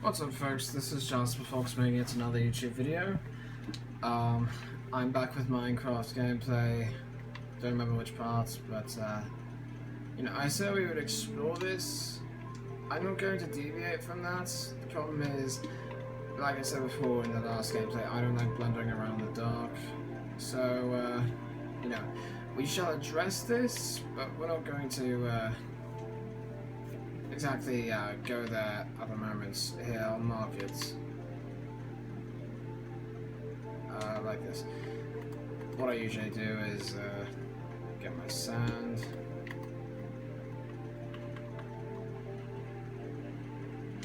What's up, folks? This is Jasper Fox making it another YouTube video. I'm back with Minecraft gameplay. Don't remember which parts, but I said we would explore this. I'm not going to deviate from that. The problem is, like I said before in the last gameplay, I don't like blundering around the dark. So, we shall address this, but we're not going to exactly go there at the moment. Here, I'll mark it like this. What I usually do is get my sand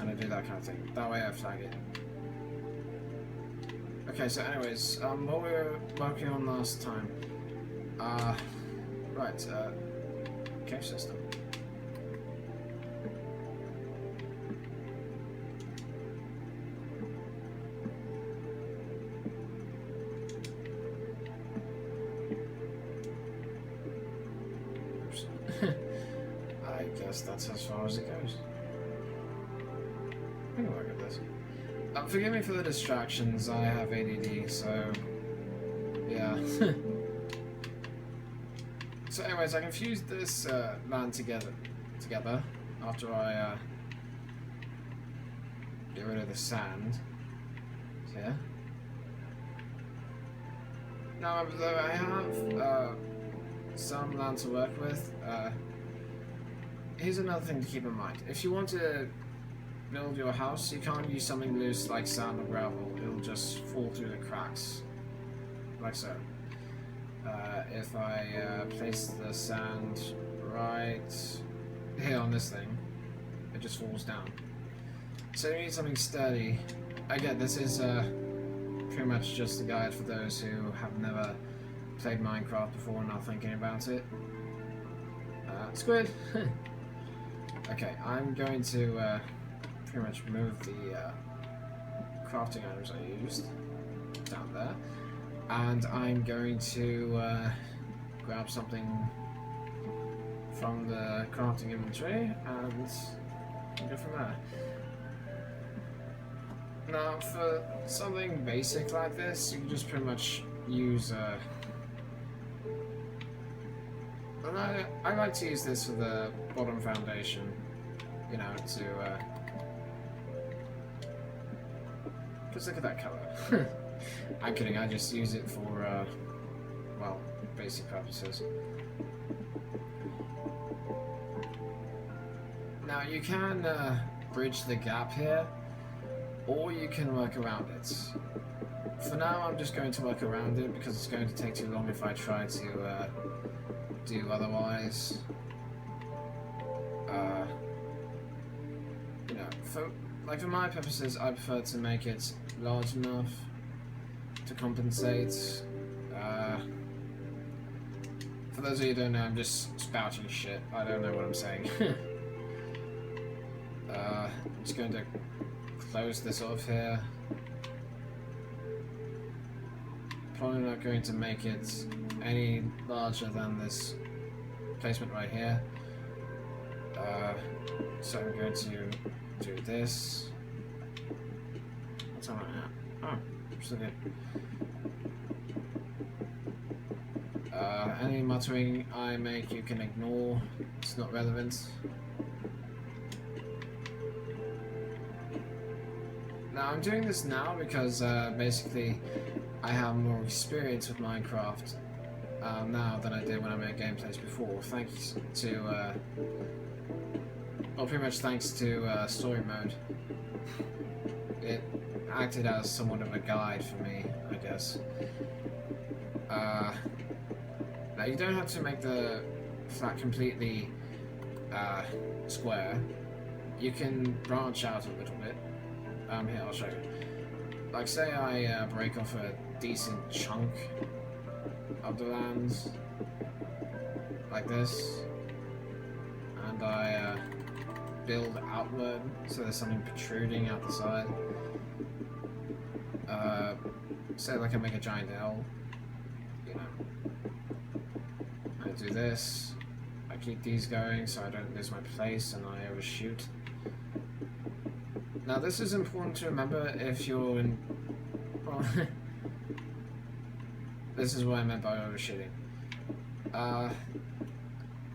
and I do that kind of thing. That way I flag it. Okay, so anyways, what we were working on last time. Cave system. I guess that's as far as it goes. I can work at this. Forgive me for the distractions, I have ADD, so yeah. So anyways, I can fuse this land together after I get rid of the sand. Yeah. Now, though I have some land to work with, here's another thing to keep in mind. If you want to build your house, you can't use something loose like sand or gravel. It'll just fall through the cracks, like so. If I place the sand right here on this thing, it just falls down. So you need something sturdy. Again, this is pretty much just a guide for those who have never played Minecraft before and are thinking about it. Squid! Okay, I'm going to pretty much move the crafting items I used down there, and I'm going to grab something from the crafting inventory and go from there. Now, for something basic like this, you can just pretty much use I like to use this for the bottom foundation, to just look at that color. I'm kidding, I just use it for well, basic purposes. Now you can bridge the gap here, or you can work around it. For now I'm just going to work around it because it's going to take too long if I try to do otherwise. For my purposes, I prefer to make it large enough to compensate. For those of you who don't know, I'm just spouting shit. I don't know what I'm saying. I'm just going to close this off here. Probably not going to make it any larger than this placement right here. So I'm going to do this. What's on that? Oh, so good. Any muttering I make you can ignore. It's not relevant. Now I'm doing this now because basically I have more experience with Minecraft now than I did when I made gameplays before, thanks to well, pretty much thanks to story mode. It acted as somewhat of a guide for me, I guess. Now you don't have to make the flat completely square. You can branch out a little bit. Here, I'll show you. Like, say I break off a decent chunk of the land, like this, and I build outward, so there's something protruding out the side. Say like I make a giant L, I do this, I keep these going so I don't lose my place and I overshoot. Now this is important to remember if you're in... Well, this is what I meant by overshooting.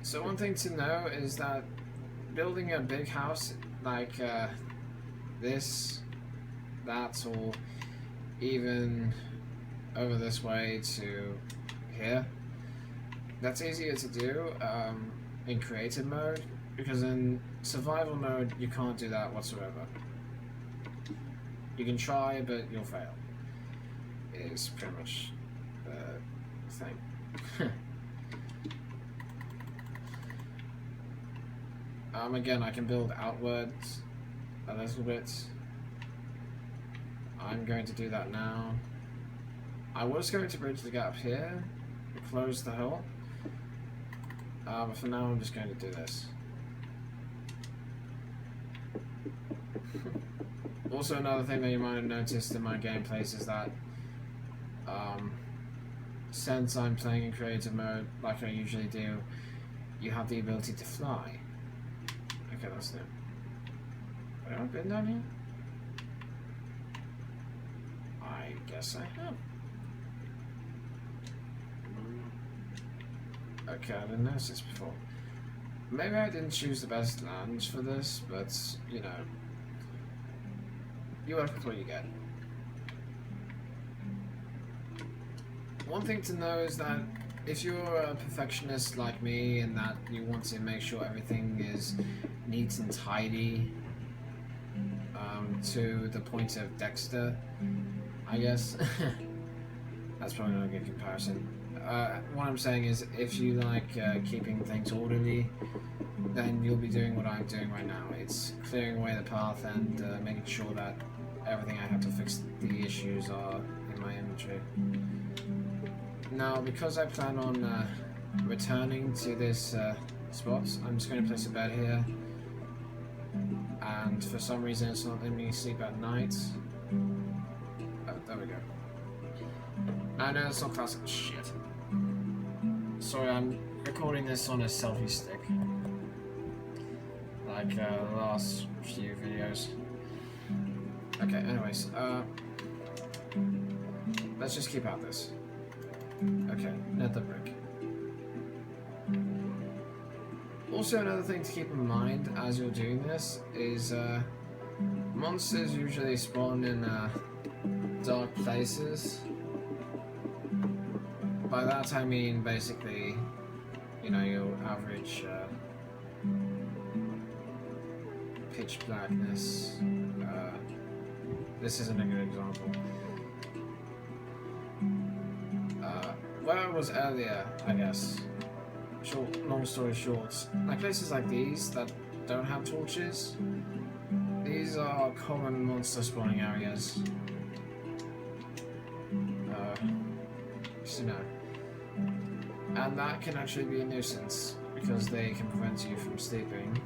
So one thing to know is that building a big house like this, that, or even over this way to here, that's easier to do in creative mode, because in survival mode you can't do that whatsoever. You can try, but you'll fail, is pretty much the thing. Again, I can build outwards a little bit. I'm going to do that now. I was going to bridge the gap here, close the hole, but for now I'm just going to do this. Also, another thing that you might have noticed in my gameplays is that since I'm playing in creative mode like I usually do, you have the ability to fly. Okay, that's new. Have I been down here? I guess I have. Okay, I didn't notice this before. Maybe I didn't choose the best lands for this, but, you know, you work with what you get. One thing to know is that if you're a perfectionist like me, and that you want to make sure everything is neat and tidy, to the point of Dexter, I guess. That's probably not a good comparison. What I'm saying is, if you like keeping things orderly, then you'll be doing what I'm doing right now. It's clearing away the path and making sure that everything I have to fix the issues are in my inventory. Now, because I plan on returning to this spot, I'm just going to place a bed here. And for some reason it's not letting me sleep at night. Oh, there we go. I know it's not classic. Shit. Sorry, I'm recording this on a selfie stick. Like the last few videos. Okay, anyways, let's just keep at this. Okay, nether brick. Also, another thing to keep in mind as you're doing this is monsters usually spawn in dark places. By that I mean basically, you know, your average pitch blackness. This isn't a good example. Where I was earlier, I guess. Long story short, like places like these that don't have torches, these are common monster spawning areas. You know, and that can actually be a nuisance because they can prevent you from sleeping.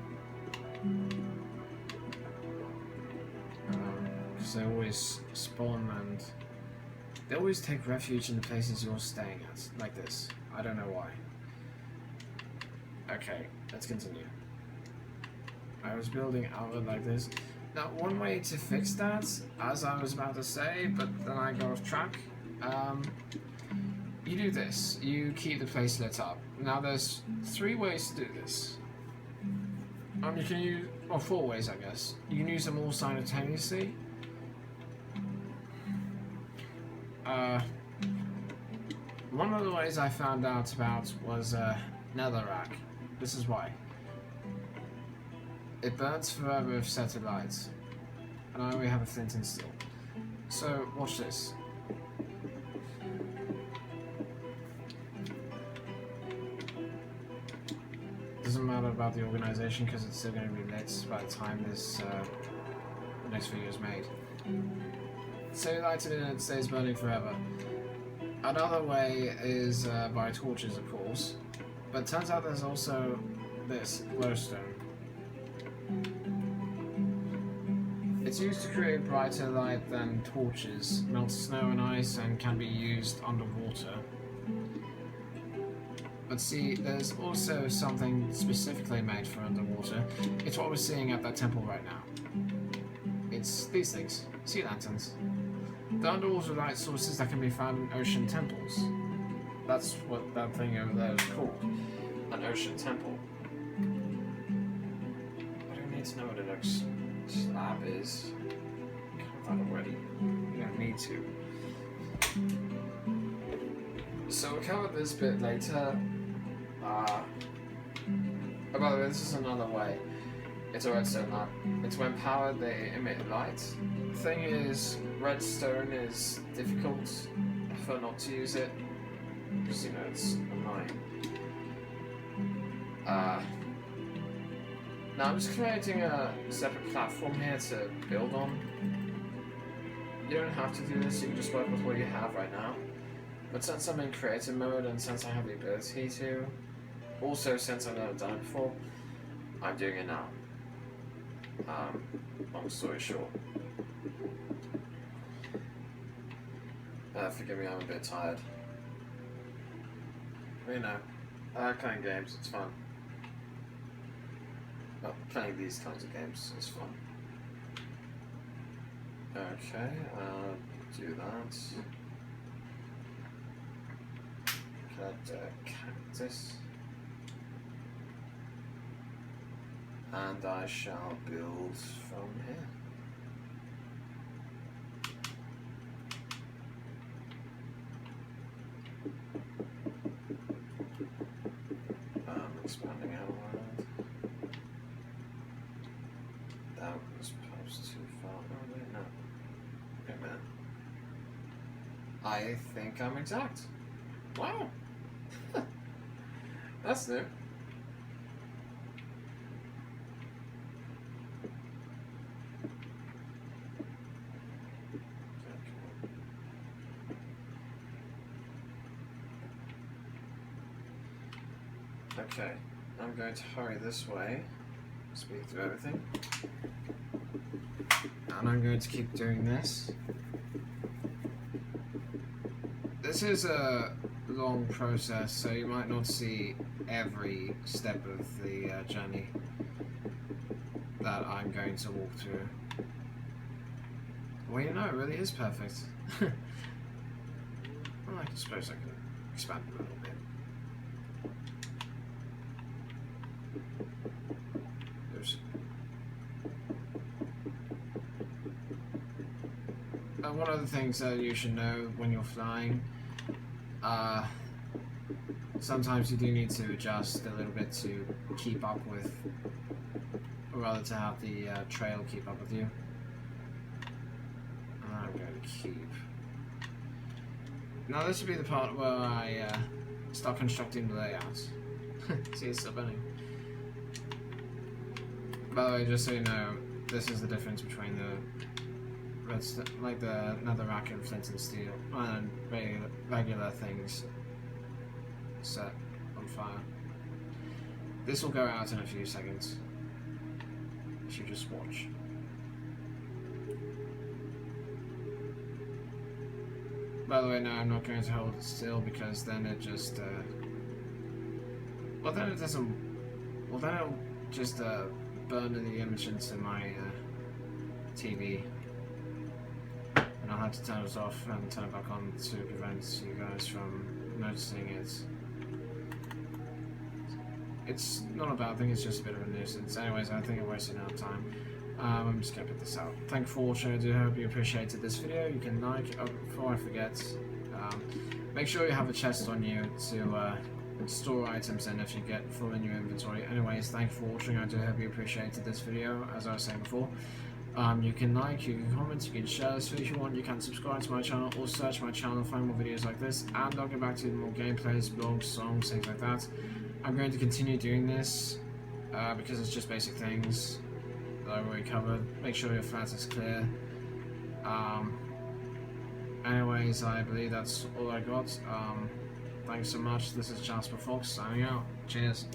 Because they always spawn and they always take refuge in the places you're staying at, like this. I don't know why. Okay, let's continue. I was building outward like this. Now, one way to fix that, as I was about to say, but then I got off track, you do this. You keep the place lit up. Now, there's 3 ways to do this. You can use, or 4 ways, I guess. You can use them all simultaneously. One of the ways I found out about was netherrack. This is why. It burns forever if set alight. And I only have a flint and steel. So, watch this. Doesn't matter about the organization because it's still going to be lit by the time this next video is made. So you light it and it stays burning forever. Another way is by torches, of course. But it turns out there's also this glowstone. It's used to create brighter light than torches, melts snow and ice, and can be used underwater. But see, there's also something specifically made for underwater. It's what we're seeing at that temple right now. It It's these things, sea lanterns. They're underwater light sources that can be found in ocean temples. That's what that thing over there is called. An ocean temple. I don't need to know what an ocean slab is. I covered that already. You don't need to. So we'll cover this bit later. By the way, this is another way. It's a redstone lamp. It's when powered they emit light. The thing is, redstone is difficult. I prefer not to use it because you know it's annoying. Now I'm just creating a separate platform here to build on. You don't have to do this, you can just work with what you have right now. But since I'm in creative mode and since I have the ability to, also since I've never done it before, I'm doing it now. Long story short. Forgive me, I'm a bit tired. You know, I like playing games, it's fun. Well, playing these kinds of games is fun. Okay, do that. Collect a cactus. And I shall build from here. Expanding outward. That was perhaps too far. Oh wait, no. Wait a minute. I think I'm exact. Wow. That's new. Okay, I'm going to hurry this way, speed through everything, and I'm going to keep doing this. This is a long process, so you might not see every step of the journey that I'm going to walk through. Well, you know, it really is perfect. Well, I suppose I can expand it a little bit. One of the things that you should know when you're flying, sometimes you do need to adjust a little bit to keep up with, or rather to have the trail keep up with you. I'm going to keep. Now this would be the part where I start constructing the layouts. See, it's still burning. By the way, just so you know, this is the difference between the redstone, like the netherrack and flint and steel, and regular things set on fire. This will go out in a few seconds. If you just watch. By the way, no, I'm not going to hold it still because then it just, well then it doesn't, well then it'll just burn the image into my TV. And I'll have to turn it off and turn it back on to prevent you guys from noticing it. It's not a bad thing, it's just a bit of a nuisance. Anyways, I think I'm wasting enough time. I'm just going to put this out. Thank you for watching. I do hope you appreciated this video. You can like, before I forget, make sure you have a chest on you to store items in if you get full in your inventory. Anyways, thank you for watching. I do hope you appreciated this video, as I was saying before. You can like, you can comment, you can share this video if you want, you can subscribe to my channel or search my channel, find more videos like this, and I'll get back to more gameplays, blogs, songs, things like that. I'm going to continue doing this because it's just basic things that I've already covered. Make sure your flat is clear. Anyways, I believe that's all I got. Thanks so much. This is Jasper Fox signing out. Cheers.